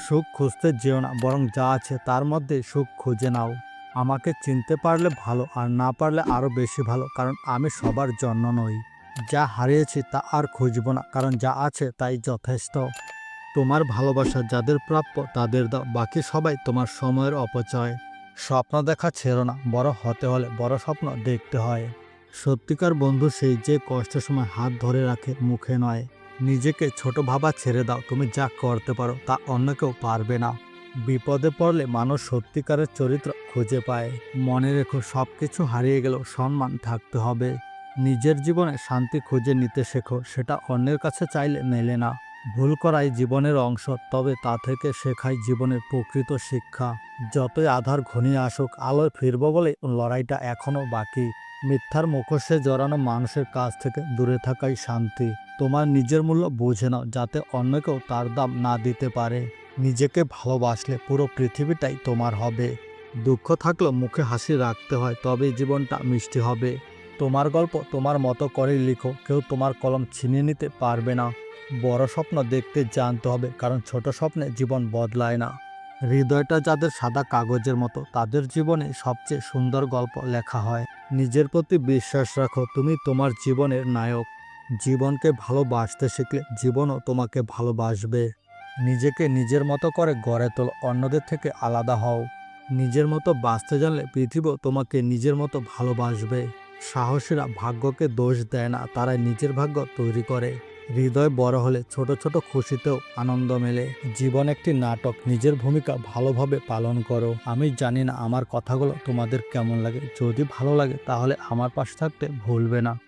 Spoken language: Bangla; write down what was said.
সুখ খুঁজতে যেও না, বরং যা আছে তার মধ্যে সুখ খুঁজে নাও। আমাকে চিনতে পারলে ভালো, আর না পারলে আরও বেশি ভালো, কারণ আমি সবার জন্য নই। যা হারিয়েছি তা আর খুঁজব না, কারণ যা আছে তাই যথেষ্ট। তোমার ভালোবাসা যাদের প্রাপ্য তাদের দাও, বাকি সবাই তোমার সময়ের অপচয়। স্বপ্ন দেখা ছেড়ো না, বড় হতে হলে বড় স্বপ্ন দেখতে হয়। সত্যিকার বন্ধু সেই যে কষ্টের সময় হাত ধরে রাখে, মুখে নয়। নিজেকে ছোট ভাবা ছেড়ে দাও, তুমি যা করতে পারো তা অন্য কেউ পারবে না। বিপদে পড়লে মানুষ সত্যিকারের চরিত্র খুঁজে পায়। মনে রেখো, সব কিছু হারিয়ে গেলেও সম্মান থাকতে হবে। নিজের জীবনে শান্তি খুঁজে নিতে শেখো, সেটা অন্যের কাছে চাইলে মেলে না। ভুল করাই জীবনের অংশ, তবে তা থেকে শেখাই জীবনের প্রকৃত শিক্ষা। যতই আধার ঘনিয়ে আসুক, আলোয় ফিরব বলে লড়াইটা এখনও বাকি। মিথ্যার মুখোশে জড়ানো মানুষের কাছ থেকে দূরে থাকাই শান্তি। তোমার নিজের মূল্য বুঝে নাও, যাতে অন্য কেউ তার দাম না দিতে পারে। নিজেকে ভালোবাসলে পুরো পৃথিবীটাই তোমার হবে। দুঃখ থাকলেও মুখে হাসি রাখতে হয়, তবেই জীবনটা মিষ্টি হবে। তোমার গল্প তোমার মতো করেই লিখো, কেউ তোমার কলম ছিনিয়ে নিতে পারবে না। বড় স্বপ্ন দেখতে জানতে হবে, কারণ ছোট স্বপ্নে জীবন বদলায় না। হৃদয়টা যাদের সাদা কাগজের মতো, তাদের জীবনে সবচেয়ে সুন্দর গল্প লেখা হয়। নিজের প্রতি বিশ্বাস রাখো, তুমি তোমার জীবনের নায়ক। জীবনকে ভালোবাসতে শিখলে জীবনও তোমাকে ভালোবাসবে। নিজেকে নিজের মতো করে গড়ে তোলো, অন্যদের থেকে আলাদা হও। নিজের মতো বাঁচতে জানলে পৃথিবীও তোমাকে নিজের মতো ভালোবাসবে। সাহসীরা ভাগ্যকে দোষ দেয় না, তারাই নিজের ভাগ্য তৈরি করে। হৃদয় বড় হলে ছোট ছোট খুশিতেও আনন্দ মেলে। জীবন একটি নাটক, নিজের ভূমিকা ভালোভাবে পালন করো। আমি জানি না আমার কথাগুলো তোমাদের কেমন লাগে। যদি ভালো লাগে তাহলে আমার পাশে থাকতে ভুলবে না।